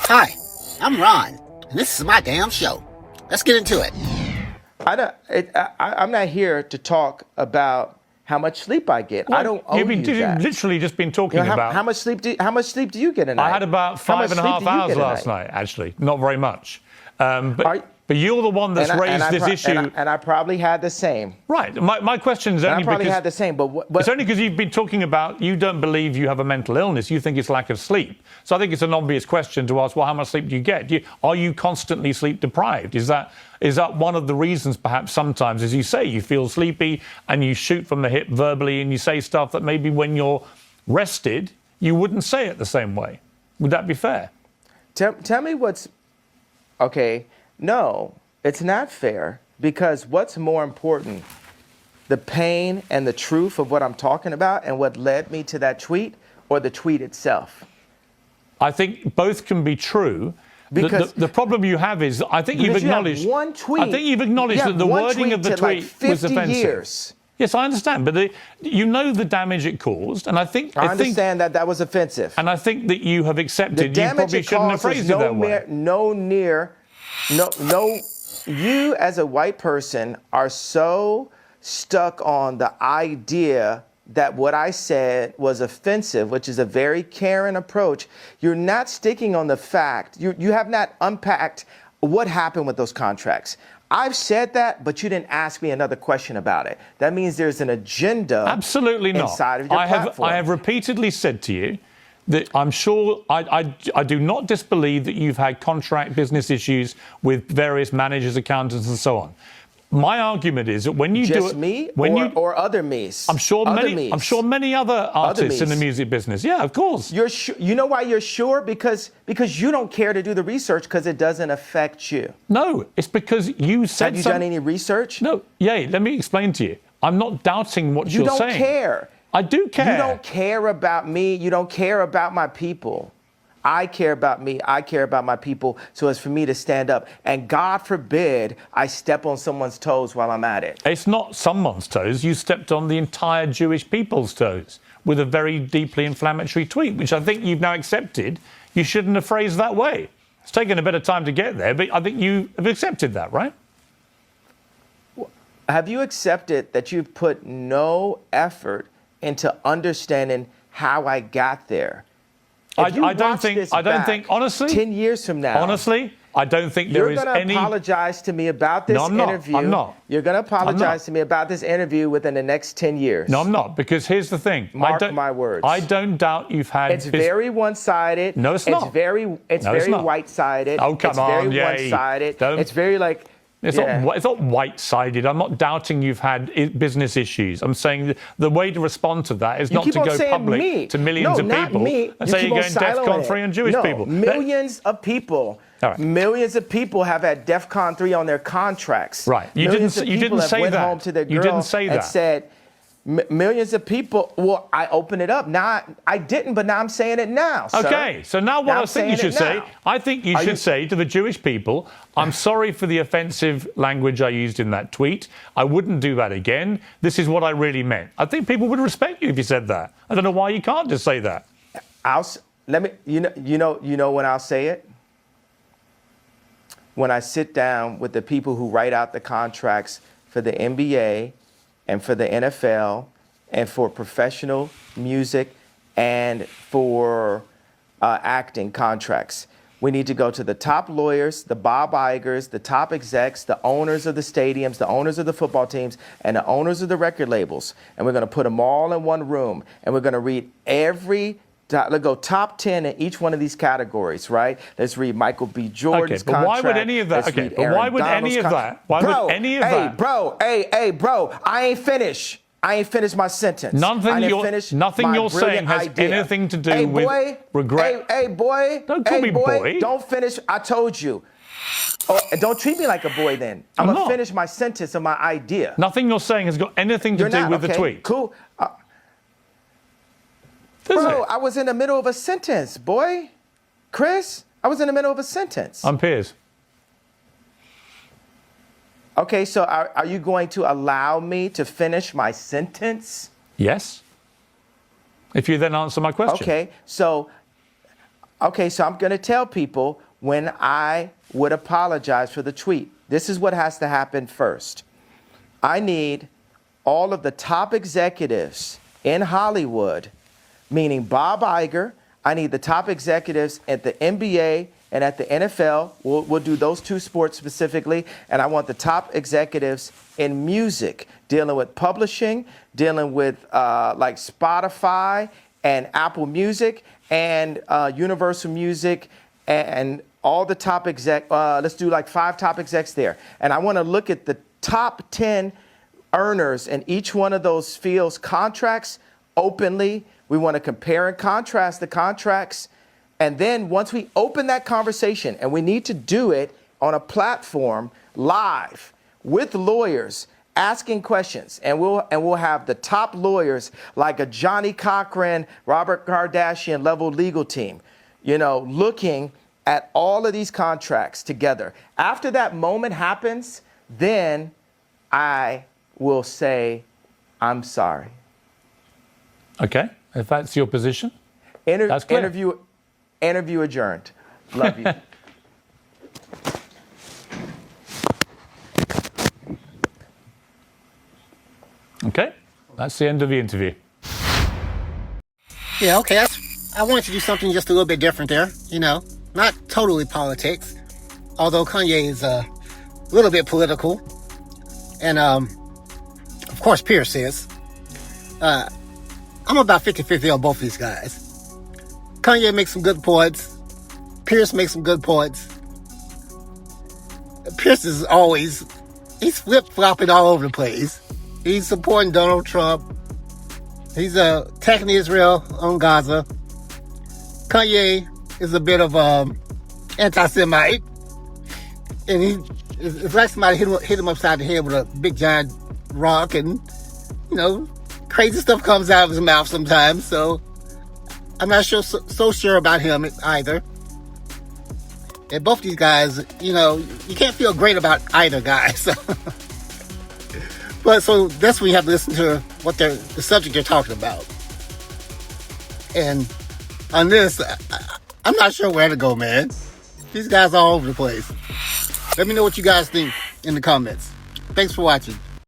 Hi, I'm Ron, and this is my damn show. Let's get into it. I'm not here to talk about how much sleep I get. Well, I don't owe you've that. literally just been talking about how much sleep do you get a night? I had about 5.5 hours last night, actually. Not very much. But you're the one that's raised this issue. And I probably had the same. Right. My question is only because... I probably had the same, but it's only because you've been talking about you don't believe you have a mental illness. You think it's lack of sleep. So I think it's an obvious question to ask, well, how much sleep do you get? Are you constantly sleep deprived? Is that one of the reasons, perhaps, sometimes, as you say, you feel sleepy and you shoot from the hip verbally and you say stuff that maybe when you're rested, you wouldn't say it the same way? Would that be fair? Tell me what's... Okay... No, it's not fair, because what's more important, the pain and the truth of what I'm talking about and what led me to that tweet, or the tweet itself? I think both can be true. Because the problem you have is, I think you've acknowledged. One tweet, I think you've acknowledged that the wording of the tweet was offensive. Years. Yes, I understand, but you know the damage it caused, and I understand that was offensive. And I think that you have accepted. You probably shouldn't have phrased it that way. No, you as a white person are so stuck on the idea that what I said was offensive, which is a very caring approach. You're not sticking on the fact. You have not unpacked what happened with those contracts. I've said that, but you didn't ask me another question about it. That means there's an agenda. Absolutely not. Inside of your platform. I have repeatedly said to you that I'm sure I do not disbelieve that you've had contract business issues with various managers, accountants, and so on. My argument is that when you do it, me or other me's. I'm sure many other artists in the music business. Yeah, of course. You know why you're sure? Because you don't care to do the research because it doesn't affect you. No, it's because you said. Have you done any research? No. Yeah, let me explain to you. I'm not doubting what you're saying. You don't care. I do care. You don't care about me. You don't care about my people. I care about me. I care about my people. So it's for me to stand up. And God forbid I step on someone's toes while I'm at it. It's not someone's toes. You stepped on the entire Jewish people's toes with a very deeply inflammatory tweet, which I think you've now accepted. You shouldn't have phrased that way. It's taken a bit of time to get there, but I think you have accepted that, right? Have you accepted that you've put no effort into understanding how I got there? I don't think, honestly, 10 years from now. Honestly, I don't think there is any... You're going to apologize to me about this interview. I'm not. You're going to apologize to me about this interview within the next 10 years. No, I'm not, because here's the thing. Mark my words. I don't doubt you've had... It's very one-sided. No, it's not. It's very white-sided. Oh, come on, It's very one-sided. It's very like... It's not white-sided. I'm not doubting you've had business issues. I'm saying the way to respond to that is not to go public to millions of people and say you're going DEFCON 3 on Jewish people. Millions of people. Right. Millions of people have had DEFCON 3 on their contracts. Right. You didn't say that. You didn't say that. And said, millions of people. Well, I opened it up. Now I didn't, but now I'm saying it now. Okay, so now what I think you should say, I think you should say to the Jewish people, I'm sorry for the offensive language I used in that tweet. I wouldn't do that again. This is what I really meant. I think people would respect you if you said that. I don't know why you can't just say that. You know when I'll say it? When I sit down with the people who write out the contracts for the NBA and for the NFL and for professional music and for acting contracts. We need to go to the top lawyers, the Bob Igers, the top execs, the owners of the stadiums, the owners of the football teams, and the owners of the record labels. And we're going to put them all in one room. And we're going to read let's go top 10 in each one of these categories, right? Let's read Michael B. Jordan's contract. Why would any of that? Hey, bro, I ain't finished. I ain't finished my sentence. Nothing you're saying has anything to do with regret. Hey, boy. Don't call me boy. Don't finish. I told you. Oh, don't treat me like a boy then. I'm going to finish my sentence of my idea. Nothing you're saying has got anything to do with the tweet. Cool. Bro, I was in the middle of a sentence, boy. Chris, I was in the middle of a sentence. I'm Piers. Okay, so are you going to allow me to finish my sentence? Yes. If you then answer my question. Okay, so Okay, so I'm going to tell people when I would apologize for the tweet. This is what has to happen first. I need all of the top executives in Hollywood, meaning Bob Iger. I need the top executives at the NBA and at the NFL. We'll do those two sports specifically. And I want the top executives in music, dealing with publishing, dealing with like Spotify and Apple Music and Universal Music and all the top exec. Let's do like 5 top execs there. And I want to look at the top 10 earners in each one of those fields' contracts openly. We want to compare and contrast the contracts. And then once we open that conversation, and we need to do it on a platform live with lawyers asking questions, and we'll have the top lawyers like a Johnny Cochran, Robert Kardashian level legal team, looking at all of these contracts together. After that moment happens, then I will say, I'm sorry. Okay, if that's your position, that's clear. Interview adjourned. Love you. Okay, that's the end of the interview. Yeah, okay. I wanted to do something just a little bit different there. Not totally politics, although Kanye is a little bit political. And, of course, Piers is. I'm about 50-50 on both these guys. Kanye makes some good points. Piers makes some good points. Piers is he's flip-flopping all over the place. He's supporting Donald Trump. He's attacking Israel on Gaza. Kanye is a bit of anti-Semite. And it's like somebody hit him upside the head with a big giant rock, and, crazy stuff comes out of his mouth sometimes. So I'm not so sure about him either. And both these guys, you can't feel great about either guy. So. But so that's when you have to listen to what the subject they're talking about. And on this, I'm not sure where to go, man. These guys are all over the place. Let me know what you guys think in the comments. Thanks for watching.